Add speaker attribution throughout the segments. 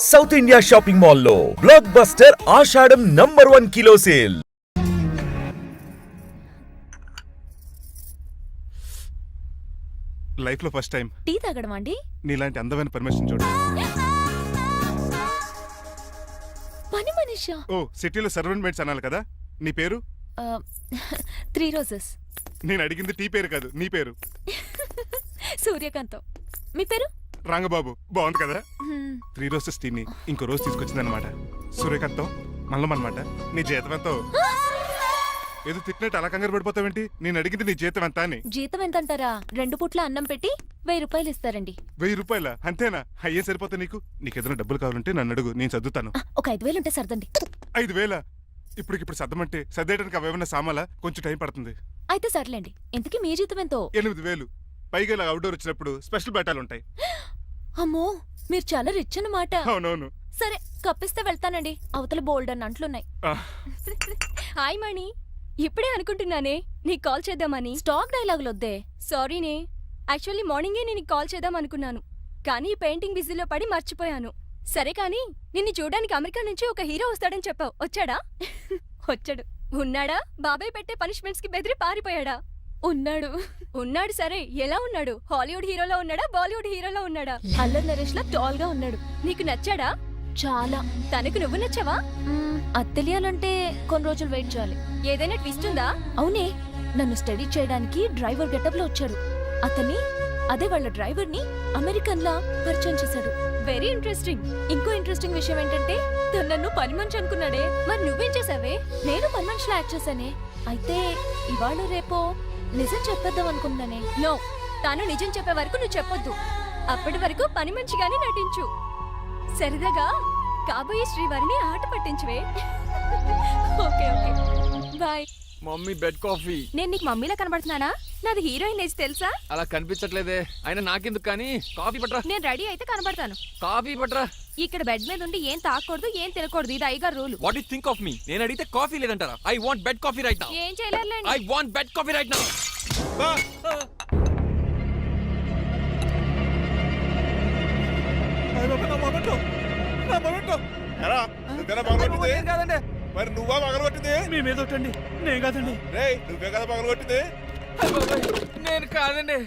Speaker 1: South India shopping మాల్లో block buster ఆషాఢం number 1 kilo sale.
Speaker 2: Life లో first time
Speaker 3: tea తాగడం అండి.
Speaker 2: నీలాంటి అందమైన పర్మిషన్ చూడు.
Speaker 3: పని మనిషా?
Speaker 2: ఓ సిటీలో సర్వెంట్ మేట్స్ అనాలి కదా. నీ పేరు?
Speaker 3: 3 రోజెస్.
Speaker 2: నేను అడిగింది టీ పేరు కాదు, నీ పేరు.
Speaker 3: సూర్యకాంతం. మీ పేరు?
Speaker 2: రంగబాబు. బాగుంది కదా. 3 రోజెస్ టీని ఇంకో రోజు తీసుకొచ్చింది అనమాట. సూర్యకాంతం మల్లం అనమాట. నీ జీతం ఎంతో? ఏదో తిట్టినట్టు అలా కంగారు పడిపోతావేంటి? నేను అడిగింది నీ జీతం ఎంత అని.
Speaker 3: జీతం ఎంత అంటారా? 2 పూట్ల అన్నం పెట్టి 1000 రూపాయలు ఇస్తారండి.
Speaker 2: 1000 రూపాయల? అంతేనా? అయ్యే సరిపోతా నీకు. నీకేదైనా డబ్బులు కావాలంటే నన్ను అడుగు, నేను చదువుతాను.
Speaker 3: ఒక 5000 ఉంటే సర్దండి.
Speaker 2: 5000? ఇప్పుడు సర్దమంటే సర్దేయడానికి అవేమన్నా సామాలా? కొంచెం టైం పడుతుంది.
Speaker 3: అయితే సర్లేండి. ఇంతకీ మీ జీతం ఎంతో?
Speaker 2: 8000. పైగా ఇలా అవుట్డోర్ వచ్చినప్పుడు స్పెషల్ బట్టాలుంటాయి.
Speaker 3: అమ్మో, మీరు చాలా రిచ్ అన్నమాట.
Speaker 2: అవునవును.
Speaker 3: సరే, కప్పిస్తే వెళ్తానండి. అవతల బోల్డ్ అన్న అంట్లున్నాయి.
Speaker 4: హాయ్ మణి, ఇప్పుడే అనుకుంటున్నానే నీకు కాల్ చేద్దామని.
Speaker 3: స్టాక్ డైలాగులు వద్దే.
Speaker 4: సారీనే, యాక్చువల్లీ మార్నింగే నేను కాల్ చేద్దాం అనుకున్నాను, కానీ పెయింటింగ్ బిజీలో పడి మర్చిపోయాను. సరే కానీ నిన్ను చూడడానికి అమెరికా నుంచి ఒక హీరో వస్తాడని చెప్పావు, వచ్చాడా? వచ్చాడు. ఉన్నాడా? బాబాయ్ పెట్టే పనిష్మెంట్స్ కి బెదిరి పారిపోయాడా? ఉన్నాడు. సరే, ఎలా ఉన్నాడు? హాలీవుడ్ హీరోలో ఉన్నాడా, బాలీవుడ్ హీరోలో ఉన్నాడా?
Speaker 3: అల్లరి నరేష్ లా టాల్ గా ఉన్నాడు.
Speaker 4: నీకు నచ్చాడా?
Speaker 3: చాలా.
Speaker 4: తనకు నువ్వు నచ్చావా?
Speaker 3: అది తెలియాలంటే కొన్ని రోజులు వెయిట్ చేయాలి.
Speaker 4: ఏదైనా ట్విస్ట్ ఉందా?
Speaker 3: అవునే, నన్ను స్టడీ చేయడానికి డ్రైవర్ గెటప్ లో వచ్చాడు. అదే వాళ్ళ డ్రైవర్ ని అమెరికన్ లా పరిచయం చేశాడు.
Speaker 4: Very interesting.
Speaker 3: ఇంకో ఇంట్రెస్టింగ్ విషయం ఏంటంటే తను నన్ను పని మనిషి అనుకున్నాడే.
Speaker 4: మరి నువ్వేం చేసావే?
Speaker 3: నేను పని మనిషిలా యాక్ట్ చేశానే. అయితే ఇవాళ రేపో నిజం చెప్పేద్దాం అనుకున్నానే.
Speaker 4: నో, తాను నిజం చెప్పే వరకు నువ్వు చెప్పొద్దు. అప్పటి వరకు పని మంచిగానే నటించు. సరదాగా కాబోయే శ్రీవారిని ఆట పట్టించువే. Okay okay, bye.
Speaker 5: Mummy bed coffee.
Speaker 4: నేను నీకు మమ్మీలా కనబడుతున్నానా? నాది హీరోయిన్ ఏజ్ తెలుసా?
Speaker 5: అలా కనిపించట్లేదే. అయినా నాకెందుకు కానీ. కాఫీ పట్రా.
Speaker 4: నేను రెడీ అయితే కనబడతాను.
Speaker 5: కాఫీ పట్రా.
Speaker 4: ఇక్కడ బెడ్ మీద ఉండి ఏం తాకూడదు, ఏం తినకూడదు. ఇది అయ్యగారు rule.
Speaker 5: What you think of me? నేను అడిగితే కాఫీ లేదంటారా? I want bed coffee right now.
Speaker 4: ఏం చేయలేరులేండి.
Speaker 5: I want bed coffee right now.
Speaker 6: కాదండి, మరి నువ్వా పగలగొట్టింది?
Speaker 5: మీ మీద ఒట్టండి. నేను కాదండి.
Speaker 6: నువ్వే కదా పగలగొట్టింది?
Speaker 5: నేను కాదండి.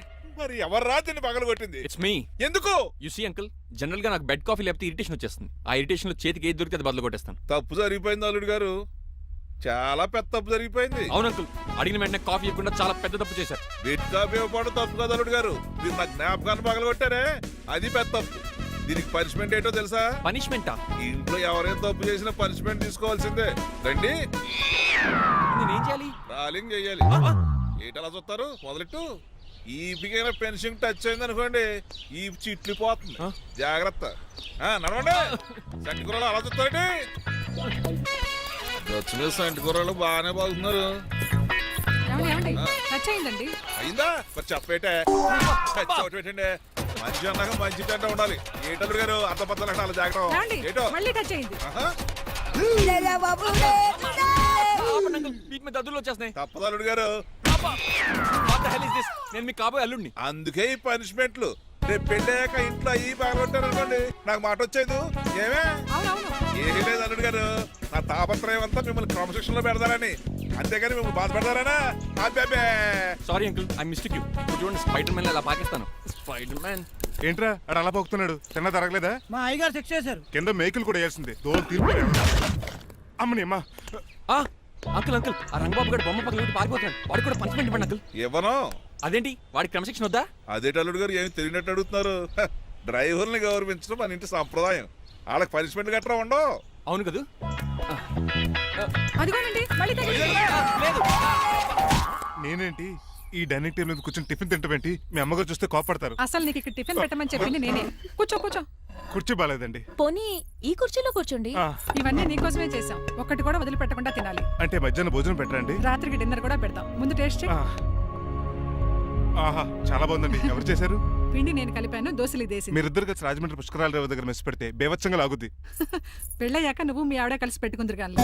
Speaker 6: మరి ఎవర్రా దీన్ని పగలగొట్టింది?
Speaker 5: It's me.
Speaker 6: ఎందుకు?
Speaker 5: యు సీ అంకుల్, జనరల్ గా నాకు బెడ్ కాఫీ లేకపోతే ఇరిటేషన్ వచ్చేస్తుంది. ఆ ఇరిటేషన్ లో చేతికి ఏది దొరికితే అది బదులు కొట్టేస్తాను.
Speaker 6: తప్పు జరిగిపోయింది అల్లుడు గారు, చాలా పెద్ద తప్పు జరిగిపోయింది.
Speaker 5: అవును అంకుల్, అడిగిన వెంటనే కాఫీ ఇవ్వకుండా చాలా పెద్ద తప్పు చేశారు.
Speaker 6: బెడ్ కాఫీ ఇవ్వడం తప్పు కదా అల్లుడు గారు, మీరు నా జ్ఞాపకాన్ని పగలగొట్టారే, అది పెద్ద తప్పు. దీనికి పనిష్మెంట్ ఏంటో తెలుసా?
Speaker 5: పనిష్మెంటా?
Speaker 6: ఇంట్లో ఎవరైనా తప్పు చేసినా పనిష్మెంట్ తీసుకోవాల్సిందే. రండి.
Speaker 5: నేనేం చేయాలి?
Speaker 6: రాలింగ్ చెయ్యాలి. ఏంటలా చూస్తారు? మొదలెట్టు. ఈ పిగైన పెన్షన్ టచ్ అయింది అనుకోండి, ఈ చిట్లు పోతుంది. జాగ్రత్త. నడవండి. సంటి కూరలు అలా చూస్తారండి. వచ్చిన సంటి కూరలు బాగానే బాగుతున్నారు. అయిందా? మరి చెప్పేటే పెట్టండి. మంచి అన్నాక మంచి తింటా ఉండాలి. ఏటల్లుడు గారు అర్థపత్రాలు అలా జాగ్రత్త. ఏటో తప్పదల్లుడు గారు.
Speaker 5: నేను మీకు కాబోయే అల్లుడిని.
Speaker 6: అందుకే ఈ పనిష్మెంట్లు. రేపు పెళ్ళాక ఇంట్లో అయ్యి బాగుంటారు అనుకోండి, నాకు మాట వచ్చేది ఏమే? ఏమీ లేదు అల్లుడు గారు, నా తాపత్రయం అంతా మిమ్మల్ని క్రమశిక్షణలో పెడతారని, అంతేగాని మిమ్మల్ని బాధ పెడతారనా?
Speaker 5: Sorry uncle, I mistake you. చూడండి, స్పైడర్ మ్యాన్ అలా పాకిస్తాను. స్పైడర్ మ్యాన్
Speaker 2: ఏంట్రా అడు అలా పోతున్నాడు? తిన్నా తరగలేదా?
Speaker 7: మా అయ్యగారు శిక్ష చేశారు.
Speaker 2: కింద మేకులు కూడా వేయాల్సిందే. దోలు తీర్పు. అమ్మని అమ్మా.
Speaker 5: అంకుల్ అంకుల్, ఆ రంగబాబు గారు బొమ్మ పక్కన పారిపోతున్నాడు. వాడికి కూడా పనిష్మెంట్ ఇవ్వండి అంకుల్.
Speaker 6: ఇవ్వను.
Speaker 5: అదేంటి, వాడికి క్రమశిక్షణ వద్దా?
Speaker 6: అదేటల్లుడు గారు ఏమి తెలియనట్టు అడుగుతున్నారు. డ్రైవర్ని గౌరవించడం మన ఇంటి సంప్రదాయం. వాళ్ళకి పనిష్మెంట్ గట్రా ఉండవు.
Speaker 5: అవును కదా.
Speaker 2: నేనేంటి ఈ డైనింగ్ టేబుల్ మీద కూర్చొని టిఫిన్ తింటామేంటి? మీ అమ్మగారు చూస్తే కోపడతారు.
Speaker 7: అసలు నీకు ఇక్కడ టిఫిన్ పెట్టమని చెప్పింది నేనే. కూర్చో.
Speaker 2: కుర్చీ బాలేదండి.
Speaker 3: పోనీ ఈ కుర్చీలో కూర్చోండి.
Speaker 7: ఇవన్నీ నీకోసమే చేసాం. ఒక్కటి కూడా వదిలిపెట్టకుండా తినాలి.
Speaker 2: అంటే మధ్యాహ్నం భోజనం పెట్టరండి?
Speaker 7: రాత్రికి డిన్నర్ కూడా పెడతాం. ముందు టేస్ట్ చేయి.
Speaker 2: ఆహా, చాలా బాగుందండి. ఎవరు చేశారు?
Speaker 7: పిండి నేను కలిపాను, దోశలు ఇదేసి.
Speaker 2: మీరిద్దరు కలిసి రాజమండ్రి పుష్కరాల రేవు దగ్గర మెస్ పెడితే బేవచ్చంగా లాగుద్ది.
Speaker 7: పెళ్ళయ్యాక నువ్వు మీ ఆవిడ కలిసి పెట్టుకుందరు కానీ.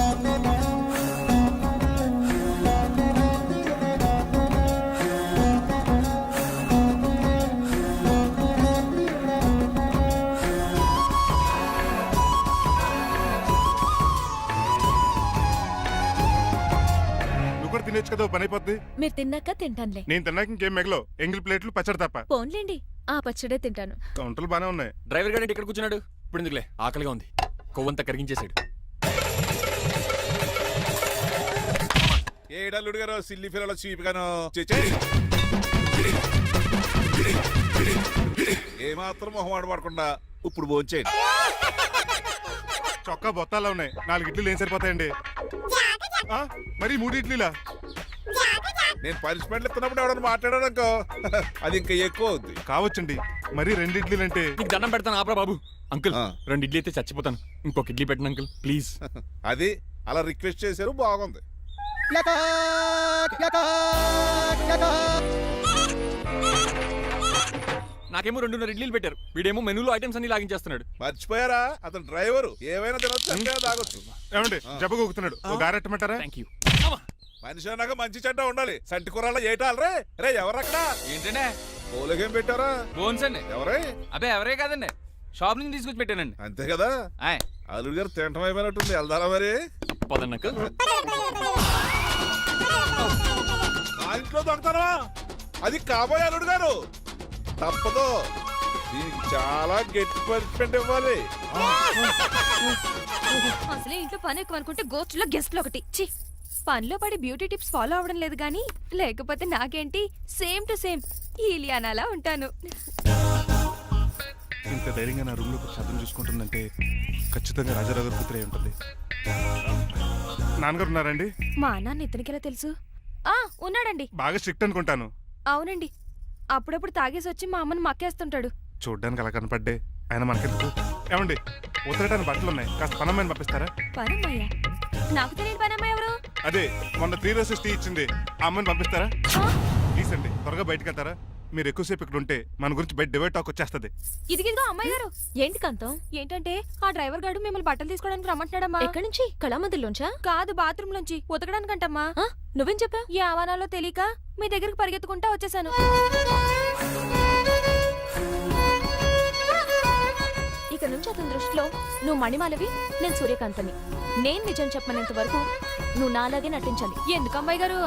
Speaker 2: తినేచ్చు కదా, ఓ పని అయిపోద్ది.
Speaker 3: మీరు తిన్నాక తింటానులే.
Speaker 2: నేను తిన్నాక ఇంకేం మిగలవు, ఎంగిల్ ప్లేట్లు పచ్చడి తప్ప.
Speaker 3: పోన్లేండి, ఆ పచ్చడే తింటాను.
Speaker 2: కౌంటర్లు బానే ఉన్నాయి.
Speaker 5: డ్రైవర్ గారు ఇక్కడ కూర్చున్నాడు. ఇప్పుడు ఎందుకులే, ఆకలిగా ఉంది. కొవ్వంతా కరిగించేశాడు.
Speaker 6: ఏడల్లుడు గారు సిల్లి ఫిల్లల చీపిగాను ఏమాత్రం మొహమాట పడకుండా ఇప్పుడు భోంచేయండి.
Speaker 2: చొక్కా బొత్తాల్లో ఉన్నాయి, 4 ఇడ్లీలు ఏం సరిపోతాయండి? మరి 3 ఇడ్లీలా?
Speaker 6: నేను పనిష్మెంట్లు ఇస్తున్నప్పుడు ఎవడన్నా మాట్లాడాడు అనుకో అది ఇంకా ఎక్కువ అవుద్ది.
Speaker 2: కావచ్చండి, మరి 2 ఇడ్లీలు అంటే.
Speaker 5: నీకు దండం పెడతాను, ఆపరా బాబు. అంకుల్
Speaker 6: ఆ.
Speaker 5: 2 ఇడ్లీ అయితే చచ్చిపోతాను. ఇంకొక ఇడ్లీ పెట్టండి అంకుల్ ప్లీజ్.
Speaker 6: అది అలా రిక్వెస్ట్ చేశారు, బాగుంది.
Speaker 5: నాకేమో 2.5 ఇడ్లీలు పెట్టారు. వీడేమో మెనూలో ఐటమ్స్ అన్ని లాగించేస్తున్నాడు.
Speaker 6: మర్చిపోయారా, అతను డ్రైవరు, ఏమైనా తినొచ్చు అంటే తాగొచ్చు.
Speaker 2: ఏమండి జబ్బగొక్కుతున్నాడు, ఓ గారెట్టమంటారా?
Speaker 5: Thank you.
Speaker 6: మనిషి అన్నాక మంచి చెడ్డ ఉండాలి. సంటి కూరలో ఏటాలరే రే ఎవరక్కడ
Speaker 8: ఏంటంటే
Speaker 6: పోలేకేం పెట్టారా?
Speaker 8: బోన్స్ అండి.
Speaker 6: ఎవరే?
Speaker 8: అబ్బే ఎవరే కాదండి, షాప్ నుంచి తీసుకొచ్చి పెట్టానండి.
Speaker 6: అంతే కదా,
Speaker 8: ఆయ్
Speaker 6: అల్లుడు గారు తింటం అయిపోయినట్టుంది. వెళ్దారా మరి?
Speaker 5: పదండి అంకుల్.
Speaker 6: ఆ ఇంట్లో దొంగతనా? అది కాబోయే అల్లుడు గారు. తప్పదు, దీనికి చాలా గట్టి పనిష్మెంట్ ఇవ్వాలి.
Speaker 4: అసలే ఇంట్లో పని ఎక్కువ అనుకుంటే గోచులో గెస్ట్లు ఒకటి. చి, పనిలో పడి బ్యూటీ టిప్స్ ఫాలో అవ్వడం లేదు గానీ లేకపోతే నాకేంటి సేమ్ టు సేమ్ ఈలియానాలా ఉంటాను.
Speaker 2: ఇంత ధైర్యంగా నా రూమ్ లో శబ్దం చూసుకుంటుందంటే ఖచ్చితంగా రాజారావు గారు కూతురే ఉంటుంది. నాన్నగారు ఉన్నారండి?
Speaker 4: మా నాన్న ఇతనికెలా తెలుసు? ఆ ఉన్నాడండి.
Speaker 2: బాగా స్ట్రిక్ట్ అనుకుంటాను.
Speaker 4: అవునండి, అప్పుడప్పుడు తాగేసి వచ్చి మా అమ్మని మక్కేస్తుంటాడు.
Speaker 2: చూడ్డానికి అలా కనపడ్డే ఆయన మనకెందుకు? ఏమండి ఉతరటానికి బట్టలు ఉన్నాయి, కాస్త పనమ్మని పంపిస్తారా?
Speaker 4: పనమ్మయ్య? నాకు తెలియని పనమ్మ ఎవరు?
Speaker 2: అదే మొన్న 3 రోజెస్ టీ ఇచ్చింది, ఆ అమ్మని పంపిస్తారా?
Speaker 4: ఆ,
Speaker 2: ప్లీజ్ అండి, త్వరగా బయటకు వెళ్తారా? మీరు ఎక్కువసేపు ఇక్కడ ఉంటే మన గురించి బయట డివైడ్ టాక్ వచ్చేస్తుంది.
Speaker 4: ఇదిగిదిగో అమ్మాయి గారు.
Speaker 3: ఏంటి కాంతం?
Speaker 4: ఏంటంటే ఆ డ్రైవర్ గారు మిమ్మల్ని బట్టలు తీసుకోవడానికి రమ్మంటున్నాడమ్మా.
Speaker 3: ఎక్కడి నుంచి? కళామందిర్లోంచా?
Speaker 4: కాదు, బాత్రూమ్ లోంచి ఉతకడానికంటమ్మా.
Speaker 3: ఆ, నువ్వేం చెప్పావు?
Speaker 4: ఈ ఆవానాలో తెలియక మీ దగ్గరికి పరిగెత్తుకుంటా వచ్చేసాను.
Speaker 3: ఇక నుంచి అతని దృష్టిలో నువ్వు మణిమాలవి, నేను సూర్యకాంతని. నేను నిజం చెప్పనంత వరకు నువ్వు నాలాగే నటించాలి.
Speaker 4: ఎందుకు అమ్మాయి గారు?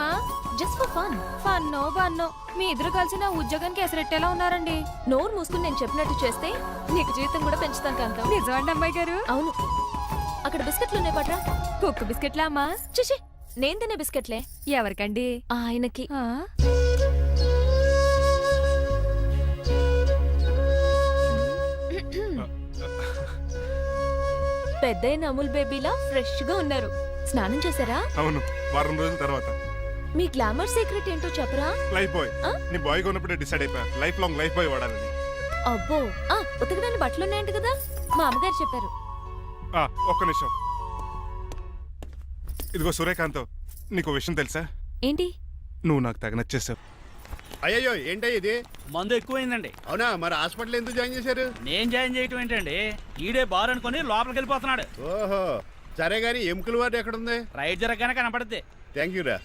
Speaker 3: Just for fun.
Speaker 4: ఫన్నో బన్నో మీ ఇద్దరు కలిసి నా ఉద్యోగానికి ఎసరెట్టేలా ఉన్నారండి.
Speaker 3: నోరు మూసుకుని నేను చెప్పినట్టు చేస్తే నీకు జీవితం కూడా పెంచుతాను కాంతం.
Speaker 4: నిజమండి అమ్మాయి గారు?
Speaker 3: అవును. అక్కడ బిస్కెట్లు ఉన్నాయి పట్రా.
Speaker 4: కుక్క బిస్కెట్లా అమ్మా?
Speaker 3: చిచి, నేను తినే బిస్కెట్లే.
Speaker 4: ఎవరికండి?
Speaker 3: ఆయనకి.
Speaker 4: ఆ?
Speaker 3: పెద్దయిన అమూల్ బేబీలా ఫ్రెష్ గా ఉన్నారు. స్నానం చేశారా?
Speaker 2: అవును, వారం రోజుల తర్వాత.
Speaker 3: మీ గ్లామర్ సీక్రెట్ ఏంటో చెప్పరా?
Speaker 2: Lifebuoy.
Speaker 3: ఆ?
Speaker 2: నీ బాయ్ కొన్నప్పుడే డిసైడ్ అయిపోయా, లైఫ్ లాంగ్ లైఫ్ బాయ్ వాడాలని.
Speaker 3: అబ్బో, ఉతకడానికి బట్టలు ఉన్నాయంట కదా, మా అమ్మగారు చెప్పారు.
Speaker 2: ఒక్క నిమిషం. ఇదిగో సూర్యకాంత్, నీకు విషయం తెలుసా?
Speaker 3: ఏంటి?
Speaker 2: నువ్వు నాకు తెగ నచ్చేసావు.
Speaker 9: అయ్యయ్యో ఏంటో ఇది?
Speaker 10: మందు ఎక్కువైందండి.
Speaker 9: అవునా, మరి హాస్పిటల్ ఎందుకు జాయిన్ చేశారు?
Speaker 10: నేను జాయిన్ చేయటం ఏంటండి, ఈడే బార్ అనుకుని లోపలికి వెళ్ళిపోతున్నాడు.
Speaker 9: ఓహో, సరే గాని ఎముకల వార్డు ఎక్కడుంది?
Speaker 10: రైట్ జరగగానే కనపడుద్ది.
Speaker 9: థ్యాంక్ యూ రా.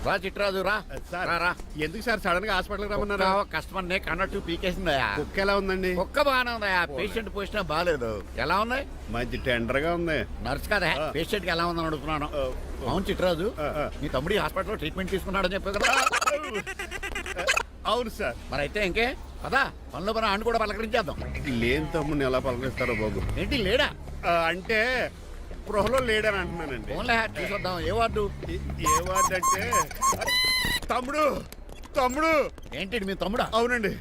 Speaker 11: రా చిట్రాజు రా.
Speaker 9: సార్
Speaker 11: రా, రా.
Speaker 9: ఎందుకు సార్ సడన్ గా హాస్పిటల్ రమ్మన్నారు?
Speaker 11: కస్టమర్ నే కన్నట్టు పీకేసిందయా.
Speaker 9: కుక్క ఎలా ఉందండి?
Speaker 11: ఒక్క బాగానే ఉందయా, పేషెంట్ పొజిషన్ బాగాలేదు. ఎలా ఉన్నాయి?
Speaker 9: మంచి టెండర్ గా ఉంది.
Speaker 11: నర్స్ కదా,
Speaker 9: ఆ.
Speaker 11: పేషెంట్ కి ఎలా ఉందని అడుగుతున్నాను.
Speaker 9: ఆ,
Speaker 11: అవును చిట్రాజు,
Speaker 9: ఆ.
Speaker 11: నీ తమ్ముడి హాస్పిటల్లో ట్రీట్మెంట్ తీసుకున్నాడని చెప్పావు కదా.
Speaker 9: అవును సార్.
Speaker 11: మరి అయితే ఇంకే కదా, పనిలో పని ఆయన కూడా పలకరించేద్దాం.
Speaker 9: లేని తమ్ముడిని ఎలా పలకరిస్తారో బాబు.
Speaker 11: ఏంటి లేడా?
Speaker 9: అంటే గృహలో లేడని అంటున్నానండి.
Speaker 11: ఓన్లే చూసొద్దాం. ఏ వార్డు?
Speaker 9: ఏ వార్డు అంటే తమ్ముడు తమ్ముడు.
Speaker 11: ఏంటి మీ తమ్ముడా?
Speaker 9: అవునండి.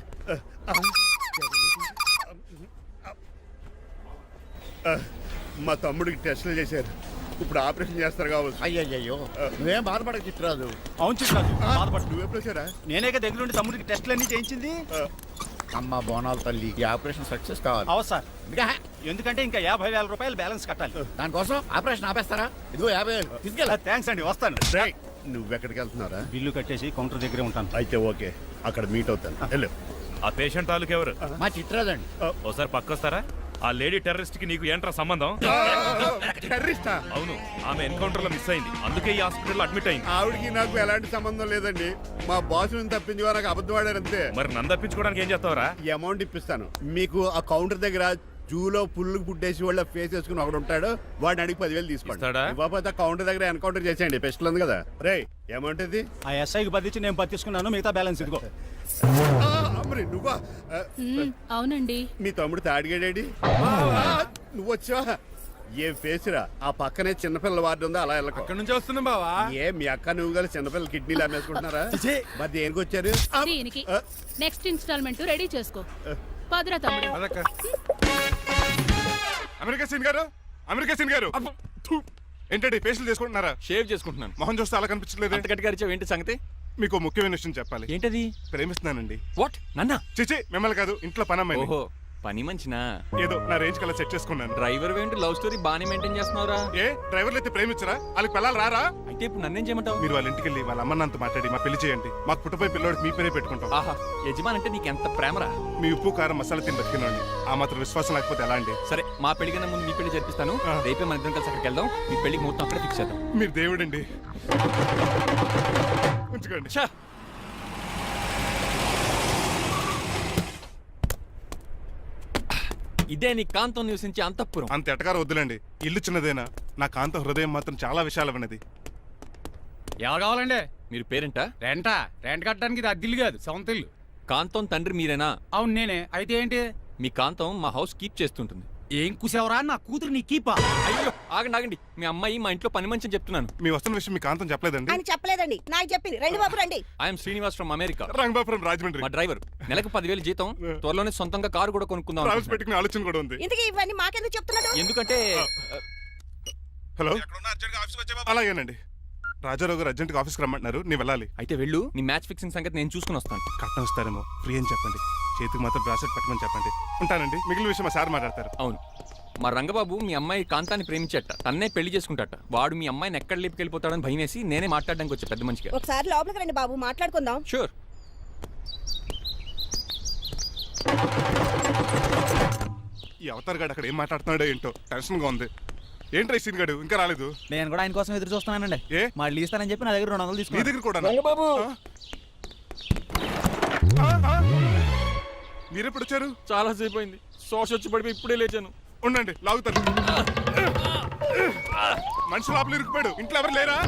Speaker 9: మా తమ్ముడికి టెస్టులు చేశారు, ఇప్పుడు ఆపరేషన్ చేస్తారు కావచ్చు.
Speaker 11: అయ్యయ్యో, నువ్వేం బాధపడక చిట్రాజు.
Speaker 10: అవును చిట్రాజు, బాధపడు.
Speaker 9: నువ్వు ఎప్పుడు వచ్చారా?
Speaker 10: నేనేక దగ్గరుండి తమ్ముడికి టెస్టులన్నీ చేయించింది.
Speaker 11: అమ్మ బోనాల తల్లి, ఈ ఆపరేషన్ సక్సెస్ కావాలి.
Speaker 10: అవ సార్,
Speaker 11: ఇంకా
Speaker 10: ఎందుకంటే ఇంకా 50,000 రూపాయలు బ్యాలెన్స్ కట్టాలి.
Speaker 11: దానికోసం ఆపరేషన్ ఆపేస్తారా? ఇదిగో 50,000 తీసుకెళ్ళ.
Speaker 10: థ్యాంక్స్ అండి, వస్తాను.
Speaker 9: రేయ్, నువ్వెక్కడికి వెళ్తున్నారా?
Speaker 10: బిల్లు కట్టేసి కౌంటర్ దగ్గరే ఉంటాను.
Speaker 9: అయితే ఓకే, అక్కడ మీట్ అవుతాను. వెళ్ళు.
Speaker 12: ఆ పేషెంట్ తాలూకు ఎవరు?
Speaker 11: మా చిట్రాజు అండి.
Speaker 12: ఓసారి పక్కొస్తారా? ఆ లేడీ టెర్రరిస్ట్ కి నీకు ఏంట్రా సంబంధం?
Speaker 9: టెర్రరిస్టా?
Speaker 12: అవును, ఆమె ఎన్కౌంటర్ లో మిస్ అయింది, అందుకే ఈ హాస్పిటల్ అడ్మిట్ అయింది.
Speaker 9: ఆవిడకి నాకు ఎలాంటి సంబంధం లేదండి. మా బాస్ ని తప్పించుకో నాకు అబద్ధం ఆడారు అంతే.
Speaker 12: మరి నన్ను తప్పించుకోవడానికి ఏం చేస్తావరా?
Speaker 9: ఈ అమౌంట్ ఇప్పిస్తాను మీకు. ఆ కౌంటర్ దగ్గర జూలో పుల్లు పుట్టేసి వాళ్ళ ఫేస్ వేసుకుని ఒకడు ఉంటాడు, వాడిని అడిగి 10,000 తీసుకోండి.
Speaker 12: ఇస్తాడా?
Speaker 9: ఇవ్వకపోతే కౌంటర్ దగ్గర ఎన్కౌంటర్ చేసేయండి, పెస్టల్ ఉంది కదా. రే ఏమంటుంది?
Speaker 10: ఆ ఎస్ఐకి బదిలించి నేను బతిసుకున్నాను, మిగతా బ్యాలెన్స్ ఇదిగో.
Speaker 9: నువ్వా?
Speaker 7: అవునండి.
Speaker 9: మీ తమ్ముడు తాడిగాడేడి? నువ్వు వచ్చావా? ఏ ఫేస్ రా, ఆ పక్కనే చిన్నపిల్లల వార్డు ఉందా, అలా వెళ్ళక.
Speaker 2: అక్కడ నుంచి వస్తున్నాం బావా.
Speaker 9: ఏ మీ అక్క నువ్వు కలిసి చిన్నపిల్లల కిడ్నీలు అమ్మేసుకుంటున్నారా? మరి దేనికి వచ్చారు?
Speaker 7: దీనికి నెక్స్ట్ ఇన్స్టాల్మెంట్ రెడీ చేసుకో. పదరా తమ్ముడు.
Speaker 2: అమెరికా సీన్ గారు, అమెరికా సీన్ గారు, ఏంటండి ఫేషియల్ చేసుకుంటున్నారా?
Speaker 5: షేవ్ చేసుకుంటున్నాను.
Speaker 2: మొహం చూస్తే అలా కనిపించలేదు.
Speaker 5: అంత గట్టిగా అరిచావు, ఏంటి సంగతి?
Speaker 2: మీకు ముఖ్యమైన విషయం చెప్పాలి.
Speaker 5: ఏంటది?
Speaker 2: ప్రేమిస్తున్నానండి.
Speaker 5: వాట్? నన్నా?
Speaker 2: చిచి మిమ్మల్ని కాదు, ఇంట్లో పని అమ్మాయి.
Speaker 5: ఓహో, పని మంచినా?
Speaker 2: ఏదో నా రేంజ్ కల్లా సెట్ చేసుకున్నాను.
Speaker 5: డ్రైవర్ ఏంటి లవ్ స్టోరీ బాగానే మెయింటైన్ చేస్తున్నావురా?
Speaker 2: ఏ డ్రైవర్లు అయితే ప్రేమించరా? వాళ్ళకి పిల్లలు రారా?
Speaker 5: అయితే ఇప్పుడు నన్నేం చేయమంటావు?
Speaker 2: మీరు వాళ్ళ ఇంటికి వెళ్ళి వాళ్ళ అమ్మన్నంత మాట్లాడి మా పెళ్లి చేయండి. మాకు పుట్టపోయి పిల్లోడికి మీ పేరే పెట్టుకుంటాం.
Speaker 5: ఆహా, యజమాన్ అంటే నీకు ఎంత ప్రేమరా?
Speaker 2: మీ ఉప్పు కారం మసాలా తిని బతికినండి. ఆ మాత్రం విశ్వాసం లేకపోతే ఎలా అండి?
Speaker 5: సరే, మా పెళ్లి కన్నా ముందు మీ పెళ్లి జరిపిస్తాను. రేపే మన ఇద్దరం కలిసి అక్కడికి వెళ్దాం. మీ పెళ్లికి మొత్తం అక్కడే ఫిక్స్ చేద్దాం.
Speaker 2: మీరు దేవుడండి. ఉంచుకోండి.
Speaker 5: ఛా! ఇదే నీ కాంతం నివసించే అంతఃపురం.
Speaker 2: అంత ఎటకారం వద్దులండి. ఇల్లు చిన్నదేనా, నా కాంత హృదయం మాత్రం చాలా విశాలమైనది.
Speaker 8: ఎవరు కావాలండి?
Speaker 5: మీరు పేరెంటా?
Speaker 8: రెంటా? రెంట్ కట్టడానికి ఇది అద్దిల్లు కాదు, సొంత ఇల్లు.
Speaker 5: కాంతం తండ్రి మీరేనా?
Speaker 8: అవును నేనే. అయితే ఏంటి?
Speaker 5: మీ కాంతం మా హౌస్ కీప్ చేస్తుంటుంది.
Speaker 8: ఏం కూసావరా? నా కూతురు నీ కీపా?
Speaker 5: అయ్యో, ఆగండి ఆగండి. మీ అమ్మాయి మా ఇంట్లో పని మంచి చెప్తున్నాను.
Speaker 2: మీ వస్తున్న విషయం మీ కాంతం చెప్పలేదండి?
Speaker 13: అని చెప్పలేదండి, నాకు చెప్పింది. రండి బాబు రండి.
Speaker 5: I'm Srinivas from America.
Speaker 2: Rangabapuram Rajahmundry.
Speaker 5: మా డ్రైవర్. నెలకు 10,000 జీతం. త్వరలోనే సొంతంగా కారు కూడా కొనుక్కుందాం
Speaker 2: ట్రావెల్స్
Speaker 5: అనుకుంటున్నాను.
Speaker 2: పెట్టుకునే ఆలోచన కూడా ఉంది.
Speaker 13: ఇంతకీ ఇవన్నీ మాకెందుకు చెప్తున్నాడు?
Speaker 5: ఎందుకంటే
Speaker 2: హలో, అలాగేనండి. రాజారావు గారు అర్జెంట్గా ఆఫీస్కి రమ్మంటున్నారు, నీ వెళ్ళాలి.
Speaker 5: అయితే వెళ్ళు. నీ మ్యాచ్ ఫిక్సింగ్ సంగతి నేను చూసుకుని వస్తాను.
Speaker 2: కట్నం ఇస్తారేమో, ఫ్రీ అని చెప్పండి. చేతికి మాత్రం బ్రాసెట్ పెట్టమని చెప్పండి. ఉంటానండి. మిగిలిన విషయం మా సార్ మాట్లాడతారు.
Speaker 5: అవును, మా రంగబాబు మీ అమ్మాయి కాంతాన్ని ప్రేమించట. తన్నే పెళ్లి చేసుకుంటాట. వాడు మీ అమ్మాయిని ఎక్కడ లేపుకెళ్ళిపోతాడని భయం వేసి నేనే మాట్లాడడానికి వచ్చా పెద్ద మనిషిగా.
Speaker 13: ఒకసారి లోపలికి రండి బాబు, మాట్లాడుకుందాం.
Speaker 5: షూర్.
Speaker 2: ఈ అవతార్ గాడు అక్కడ ఏం మాట్లాడుతున్నాడో ఏంటో టెన్షన్ గా ఉంది. ఏంట్రా సీన్ గాడు ఇంకా రాలేదు?
Speaker 10: నేను కూడా ఆయన కోసం ఎదురు చూస్తున్నానండి.
Speaker 2: ఏ
Speaker 10: మళ్ళీ ఇస్తానని చెప్పి నా దగ్గర 200
Speaker 2: నీ
Speaker 10: తీసుకున్నాను.
Speaker 2: దగ్గర కూడా?
Speaker 5: రంగబాబు
Speaker 2: మీరెప్పుడు వచ్చారు?
Speaker 5: చాలా సేపు అయింది. సోష వచ్చి పడిపోయి ఇప్పుడే లేచాను.
Speaker 2: ఉండండి, లాగుతాను. మనిషి లోపల ఇరుక్కుపోయాడు. ఇంట్లో ఎవరు లేరా?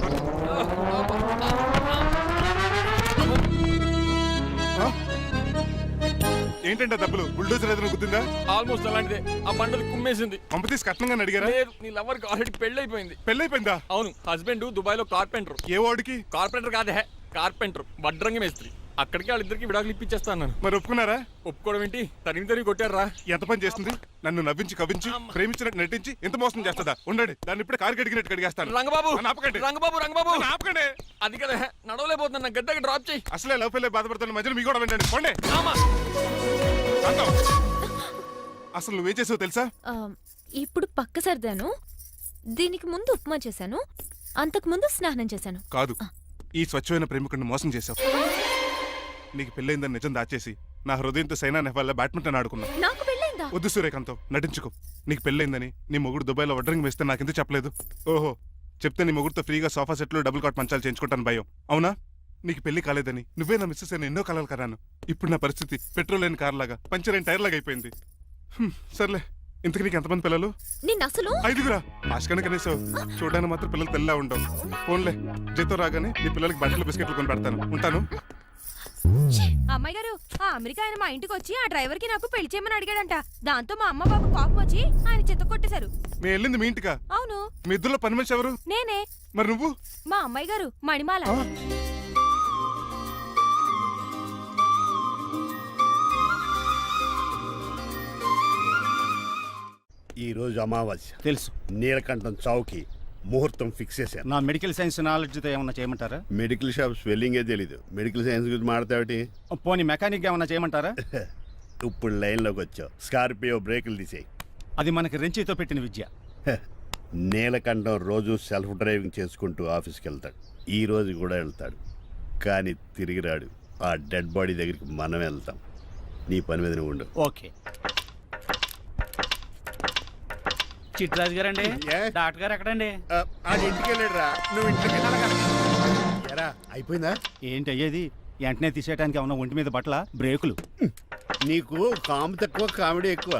Speaker 2: ఏంటంటే డబ్బులు బుల్డోజర్ ఏదైనా గుద్దిందా?
Speaker 5: ఆల్మోస్ట్ అలాంటిదే. ఆ బండలు కుమ్మేసింది.
Speaker 2: పంప తీసి కట్నంగా అడిగారా?
Speaker 5: లేదు, నీ లవర్కి ఆల్రెడీ పెళ్లి అయిపోయింది.
Speaker 2: పెళ్ళైపోయిందా?
Speaker 5: అవును, హస్బెండ్ దుబాయ్ లో కార్పెంటర్.
Speaker 2: ఏ వాడికి?
Speaker 5: కార్పెంటర్ కాదే, కార్పెంటర్. వడ్రంగి మేస్త్రి. అక్కడికి వాళ్ళిద్దరికి విడాకులు ఇప్పించేస్తాను.
Speaker 2: మరి ఒప్పుకున్నారా?
Speaker 5: ఒప్పుకోవడం ఏంటి? తరిమి కొట్టారా?
Speaker 2: ఎంత పని చేస్తుంది? నన్ను నవ్వించి కవ్వించి ప్రేమించినట్టు నటించి ఎంత మోసం చేస్తుందా? ఉండండి, దాన్ని ఇప్పుడే కారు కడిగినట్టు కడిగేస్తాను.
Speaker 5: రంగబాబు,
Speaker 2: నన్ను ఆపకండి.
Speaker 5: రంగబాబు, రంగబాబు,
Speaker 2: నన్ను ఆపకండి.
Speaker 5: అది కదా, నడవలేకపోతున్నా. నా గద్దకి డ్రాప్ చేయి.
Speaker 2: అసలే లవ్ ఫెయిల్ బాధపడుతున్న మధ్యలో మీ కూడా వెంటండి. పోండి. అసలు నువ్వేం చేసావు తెలుసా?
Speaker 3: ఇప్పుడు పక్క సర్దాను. దీనికి ముందు ఉప్మా చేశాను. అంతకు ముందు స్నానం చేశాను.
Speaker 2: కాదు, ఈ స్వచ్ఛమైన ప్రేమికుడిని మోసం చేశావు. నీకు పెళ్ళైందని నిజం దాచేసి నా హృదయంతో సైనా నెహ్వాల్ బ్యాడ్మింటన్ ఆడుకున్నా.
Speaker 3: నాకు పెళ్ళైందా?
Speaker 2: వద్దు సూర్యకాంతం, నటించుకో. నీకు పెళ్ళైందని నీ మొగుడు దుబాయ్లో వడ్రంగి వేస్తే నాకెందుకు చెప్పలేదు? ఓహో, చెప్తే నీ మొగుడుతో ఫ్రీగా సోఫా సెట్లు డబుల్ కాట్ మంచాలు చేయించుకుంటాను భయం. అవునా? నీకు పెళ్లి కాలేదని నువ్వే నా మిస్సెస్ అని ఎన్నో కలలు కరాను. ఇప్పుడు నా పరిస్థితి పెట్రోల్ లేని కార్ లాగా, పంచర్ అయిన టైర్ లాగా అయిపోయింది. సర్లే, ఇంతకు నీకు ఎంతమంది పిల్లలు?
Speaker 3: నిన్న అసలు
Speaker 2: 5గురా. ఆశకన కనీసం చూడడానికి మాత్రం పిల్లలు తెల్లా ఉండవు. ఫోన్లే, జీతం రాగానే నీ పిల్లలకి బట్టలు బిస్కెట్లు కొని పెడతాను. ఉంటాను.
Speaker 4: అమ్మాయి గారు, ఆ అమెరికా ఆయన మా ఇంటికి వచ్చి ఆ డ్రైవర్ కి నాకు పెళ్లి చేయమని అడిగాడంట. దాంతో మా అమ్మ బాబు కోపం వచ్చి ఆయన చెత్త కొట్టేశారు.
Speaker 2: నేను వెళ్ళింది మీ ఇంటికా?
Speaker 4: అవును.
Speaker 2: మీ ఇద్దరులో పని మనిషి ఎవరు?
Speaker 4: నేనే.
Speaker 2: మరి నువ్వు?
Speaker 4: మా అమ్మాయి గారు మణిమాల.
Speaker 9: ఈ రోజు అమావాస్య
Speaker 10: తెలుసు.
Speaker 9: నీలకంఠం చౌకి ముహూర్తం ఫిక్స్ చేశాను.
Speaker 10: నా మెడికల్ సైన్స్ నాలెడ్జ్తో ఏమన్నా చేయమంటారా?
Speaker 9: మెడికల్ షాప్ స్వెల్లింగే తెలీదు, మెడికల్ సైన్స్ గురించి మాట్లాడతావిటి?
Speaker 10: పోనీ మెకానిక్ ఏమన్నా చేయమంటారా?
Speaker 9: ఇప్పుడు లైన్లోకి వచ్చావు. స్కార్పియో బ్రేకులు తీసేయి.
Speaker 10: అది మనకి రెంచితో పెట్టిన విద్య.
Speaker 9: నీలకంఠం రోజు సెల్ఫ్ డ్రైవింగ్ చేసుకుంటూ ఆఫీస్కి వెళ్తాడు. ఈ రోజు కూడా వెళ్తాడు, కానీ తిరిగి రాడు. ఆ డెడ్ బాడీ దగ్గరికి మనం వెళ్తాం. నీ పని మీద నువ్వు ఉండు.
Speaker 10: ఓకే. చిట్రాజు గారండి, డాక్టర్ గారు ఎక్కడండి?
Speaker 9: అది ఇంటికి వెళ్ళాడు రా, నువ్వు ఇంటికి వెళ్ళారా? అయిపోయిందా?
Speaker 10: ఏంటి అయ్యేది? వెంటనే తీసేయడానికి ఏమన్నా ఒంటి మీద బట్టల బ్రేకులు?
Speaker 9: నీకు కామెడీ తక్కువ, కామెడీ ఎక్కువ.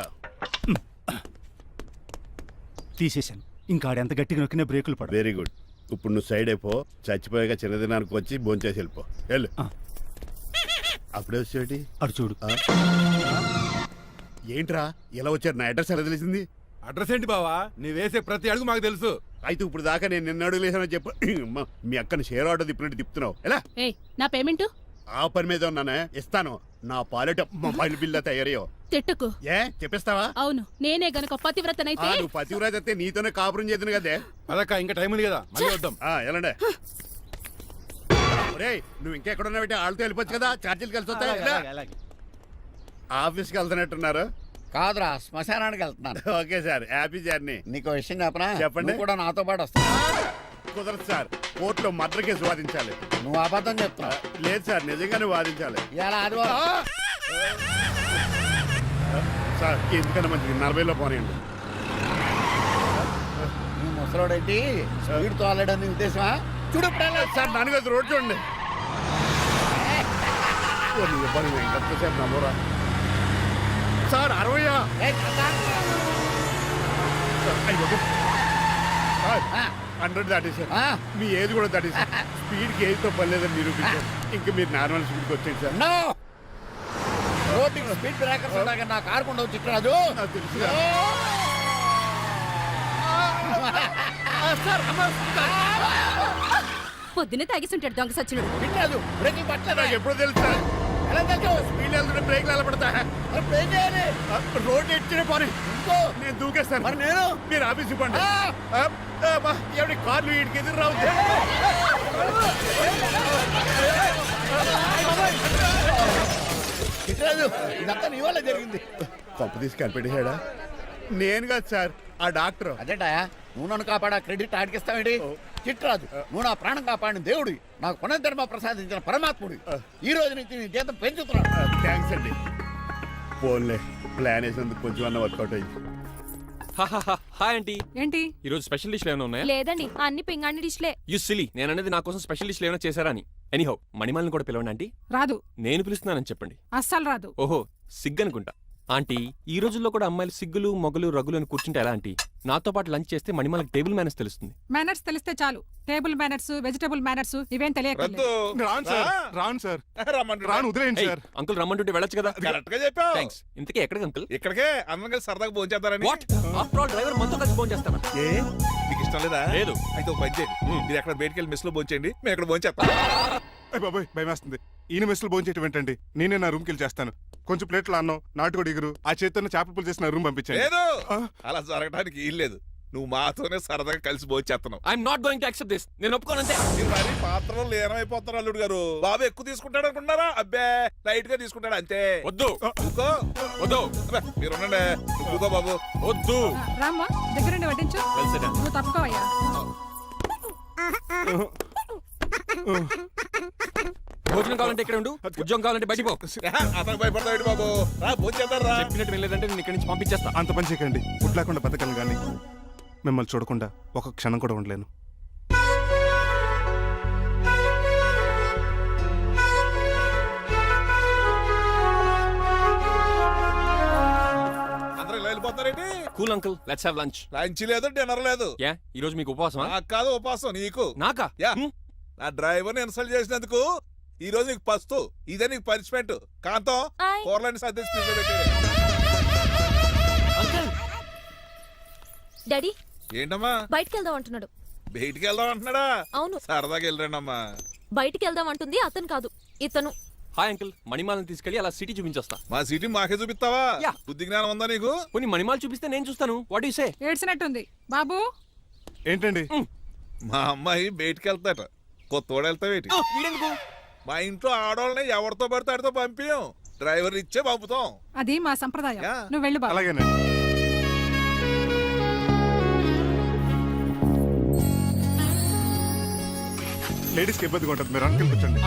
Speaker 10: తీసేశాను. ఇంకా ఆడు ఎంత గట్టిగా నొక్కినా బ్రేకులు పడ.
Speaker 9: Very good. ఇప్పుడు నువ్వు సైడ్ అయిపో, చచ్చిపోయాక చిన్నదినానికి వచ్చి భోంచేసి వెళ్ళిపో. వెళ్ళు.
Speaker 10: ఆ.
Speaker 9: అప్పుడే వచ్చేటి
Speaker 10: అటు చూడు.
Speaker 9: ఏంట్రా ఇలా వచ్చారు? నా అడ్రస్ ఎలా తెలిసింది?
Speaker 6: అడ్రస్ ఏంటి బావా? నీ వేసే ప్రతి అడుగు మాకు తెలుసు.
Speaker 9: అయితే ఇప్పుడు దాకా నేను నిన్న అడుగులేసానని చెప్పు. అమ్మా, మీ అక్కని షేర్ ఆర్డర్ తిప్పినట్టు తిప్పుతున్నావు. ఎలా?
Speaker 3: నా పేమెంట్
Speaker 9: ఆ పని మీద ఉన్నానే, ఇస్తాను. నా పాలెట మొబైల్ బిల్లా తయారయ్యో.
Speaker 3: తిట్టుకు.
Speaker 9: ఏ చెప్పిస్తావా?
Speaker 3: అవును, నేనే గనక పతివ్రతనైతే
Speaker 9: నువ్వు పతివ్రాజ అయితే నీతోనే కాపురం చేద్దును కదే.
Speaker 6: అదక్క ఇంకా టైం ఉంది కదా, మళ్ళీ వద్దాం.
Speaker 9: ఎలాండే ఒరేయ్, నువ్వు ఇంకెక్కడ ఉన్నావు? వాళ్ళతో వెళ్ళిపోవచ్చు కదా, ఛార్జీలు కలిసి వస్తాయి. ఆఫీస్కి వెళ్తున్నట్టున్నారు.
Speaker 11: కాదురా, శ్మశానానికి వెళ్తున్నాను.
Speaker 9: Okay sir, happy journey.
Speaker 11: నీకు విషయం చెప్పనా?
Speaker 9: చెప్పండి.
Speaker 11: నువ్వు కూడా నాతో పాటు వస్తా.
Speaker 9: కుదరదు సార్, కోర్టులో మర్డర్ కేసు వాదించాలి.
Speaker 11: నువ్వు అబద్ధం చెప్తున్నావు.
Speaker 9: లేదు సార్, నిజంగానే వాదించాలి.
Speaker 11: ఇలా ఆదివారం
Speaker 9: సార్ ఎందుకన్నా మంచిది 40లో పోనీయండి.
Speaker 11: నీ ముసలోడేంటి స్పీడ్ తోలడని ఉద్దేశమా? చూడు
Speaker 9: సార్ నాన్నగారు రోడ్ చూడండి. ఎంతసేపు నమ్మరా సార్? 60 100 దాటేశారు. మీ ఏది కూడా దాటేశారు. స్పీడ్కి ఏదితో పని లేదని నిరూపించారు. ఇంకా మీరు నార్మల్ స్పీడ్కి వచ్చేది సార్.
Speaker 11: రోడ్డుకి స్పీడ్ బ్రేకర్స్ ఉండగా నా కారు కొండ వచ్చి చిక్కరాజు.
Speaker 9: నాకు తెలుసు సార్.
Speaker 4: పొద్దునే తాగిస్తుంటాడు దొంగ సచ్చినుడు.
Speaker 11: చిక్కరాజు బ్రేకింగ్ పట్టలేదు.
Speaker 9: నాకు ఎప్పుడో తెలుసు సార్.
Speaker 11: ఎలా తెలుసు?
Speaker 9: స్పీడ్ వెళ్తుంటే బ్రేక్లు ఎలా పడతా?
Speaker 11: బ్రేక్ చేయాలి.
Speaker 9: రోడ్డు ఎచ్చిన పోనీ నేను దూకేస్తాను.
Speaker 11: మరి నేను?
Speaker 9: మీరు ఆఫీస్ ఇవ్వండి. ఎవరి కార్లు వీటికి ఎదురు రావు.
Speaker 11: చిక్కరాజు ఇదంతా నీ వల్ల జరిగింది.
Speaker 9: కొంప తీసి కనిపెట్టేశాడా? నేను కాదు సార్, ఆ డాక్టర్.
Speaker 11: అదేంటా నువ్వు నన్ను కాపాడా క్రెడిట్ ఆడికిస్తావేంటి? చిట్రాజు, నువ్వు నా ప్రాణం కాపాడిన దేవుడి, నాకు పునర్ధర్మ ప్రసాదించిన పరమాత్ముడి. ఈ రోజు నుంచి నీ జీతం పెంచుతున్నాను.
Speaker 9: థ్యాంక్స్ అండి. ఫోన్లే, ప్లాన్ వేసినందుకు కొంచెం అన్న వర్కౌట్ అయింది.
Speaker 5: Hi aunty.
Speaker 7: ఏంటి
Speaker 5: ఈ రోజు స్పెషల్ డిష్లు ఏమైనా ఉన్నాయా?
Speaker 4: లేదండి, అన్ని పింగాణి డిష్లే.
Speaker 5: యు సిలీ, నేను అనేది నా కోసం స్పెషల్ డిష్లు ఏమైనా చేశారా అని. ఎనీహౌ, మణిమాలని కూడా పిలవండి ఆంటీ.
Speaker 7: రాదు,
Speaker 5: నేను పిలుస్తున్నానని చెప్పండి.
Speaker 7: అస్సలు రాదు.
Speaker 5: ఓహో, సిగ్గనుకుంటా. ఆంటీ, ఈ రోజుల్లో కూడా అమ్మాయిలు సిగ్గులు మొగలు రగులు అని కూర్చుంటే ఎలా ఆంటీ? నాతో పాటు లంచ్ చేస్తే మణిమాలకి టేబుల్ మేనేజ్ తెలుస్తుంది.
Speaker 7: మేనర్స్ తెలిస్తే చాలు. టేబుల్ మేనర్స్, వెజిటబుల్ మేనర్స్ ఇవేం తెలియదు.
Speaker 2: రాను సార్, రాను సార్, రాను, వదిలేయండి సార్.
Speaker 5: అంకుల్ రమ్మంటుంటే వెళ్ళొచ్చు కదా.
Speaker 6: కరెక్ట్ గా చెప్పావు.
Speaker 5: థ్యాంక్స్. ఇంతకీ ఎక్కడికి అంకుల్?
Speaker 6: ఇక్కడికే అందరం కలిసి సరదాగా భోంచేద్దారని.
Speaker 5: వాట్? ఆఫ్టర్ ఆల్ డ్రైవర్ మనతో కలిసి ఫోన్ చేస్తాను.
Speaker 6: ఏ నీకు ఇష్టం లేదా?
Speaker 5: లేదు.
Speaker 6: అయితే ఒక పని చేయండి, మీరు ఎక్కడ బయటికి వెళ్ళి మెస్ లో భోంచేయండి, మేము ఎక్కడ భోంచేస్తాం.
Speaker 2: బాబాయ్ భయం వేస్తుంది. ఈయన మెస్సులు భోంచేయటం ఏంటండి? నేనే నా రూమ్కి వెళ్ళి చేస్తాను. కొంచెం ప్లేట్లు అన్నం, నాటుకోడి ఇగురు, ఆ చేతితో చేపల పులుసు చేసి నా రూమ్ పంపించాను.
Speaker 6: లేదు, అలా జరగడానికి ఏం లేదు. నువ్వు మాతోనే సరదాగా కలిసి భోంచేస్తున్నావు.
Speaker 5: I'm not going to accept this. నేను ఒప్పుకోనంతే.
Speaker 6: మీరు మరి పాత్రలో లీనమైపోతారు అల్లుడు గారు. బాబు ఎక్కువ తీసుకుంటాడు అనుకుంటారా? అబ్బే, లైట్ గా తీసుకుంటాడు అంతే.
Speaker 5: వద్దు
Speaker 6: ఊకో.
Speaker 5: వద్దు.
Speaker 6: అబ్బే, మీరు ఉండండి. ఊకో బాబు.
Speaker 5: వద్దు.
Speaker 7: రామ్మా, దగ్గరుండి వడ్డించు. నువ్వు తప్పుకోవయ్యా.
Speaker 5: భోజనం కావాలంటే ఇక్కడ ఉండు, ఉద్యోగం కావాలంటే బయటికి పో.
Speaker 6: అతను భయపడతాడు బాబు. రా భోంచేద్దారా.
Speaker 5: చెప్పినట్టు వెళ్ళలేదంటే నేను ఇక్కడి నుంచి పంపించేస్తా.
Speaker 2: అంత పని చేయకండి. ఫుడ్ లేకుండా బతకను కానీ మిమ్మల్ని చూడకుండా ఒక క్షణం కూడా ఉండలేను.
Speaker 6: అందరూ ఇలా వెళ్ళిపోతారేంటి?
Speaker 5: Cool uncle, let's have lunch.
Speaker 6: Lunch లేదు, డిన్నర్ లేదు.
Speaker 5: యా, ఈ రోజు మీకు ఉపవాసమా?
Speaker 6: నాకు కాదు ఉపవాసం, నీకు.
Speaker 5: నాకా?
Speaker 6: యా, నా డ్రైవర్ని ఇన్సల్ట్ చేసినందుకు ఈ రోజు నీకు పస్తు, ఇదే నీకు పనిష్మెంట్. కాంతం కూరలని సర్దేసి ఫ్రిడ్జ్లో పెట్టేయ్.
Speaker 4: అంకుల్, డాడీ
Speaker 6: ఏంటమ్మా
Speaker 4: బయటికి వెళ్దాం అంటున్నాడు.
Speaker 6: బయటికి వెళ్దాం అంటున్నాడా?
Speaker 4: అవును,
Speaker 6: సరదాగా వెళ్ళరండమ్మా.
Speaker 4: బయటికి వెళ్దాం అంటుంది అతను కాదు, ఇతను.
Speaker 5: హాయ్ అంకుల్, మణిమాలని తీసుకెళ్లి అలా సిటీ చూపించొస్తా.
Speaker 6: మా సిటీ మాకే చూపిస్తావా?
Speaker 5: యా.
Speaker 6: బుద్ధి జ్ఞానం ఉందా నీకు?
Speaker 5: కొన్ని మణిమాలు చూపిస్తే నేను చూస్తాను. What you say?
Speaker 7: ఏడ్చినట్టుంది బాబు.
Speaker 2: ఏంటండి?
Speaker 6: మా అమ్మాయి బయటికి వెళ్తాట, కొత్తోడు వెళ్తావేటి?
Speaker 5: వీడెందుకు?
Speaker 6: మా ఇంట్లో ఆడవాళ్ళని ఎవరితో పడితే ఆడితో పంపించాం, డ్రైవర్ ఇచ్చే పంపుతాం.
Speaker 7: అది మా సంప్రదాయం.
Speaker 6: యా.
Speaker 7: నువ్వు వెళ్ళు బాబు.
Speaker 2: అలాగేనండి. లేడీస్కి ఇబ్బందిగా ఉంటుంది, మీరు అనుకుని కూర్చోండి.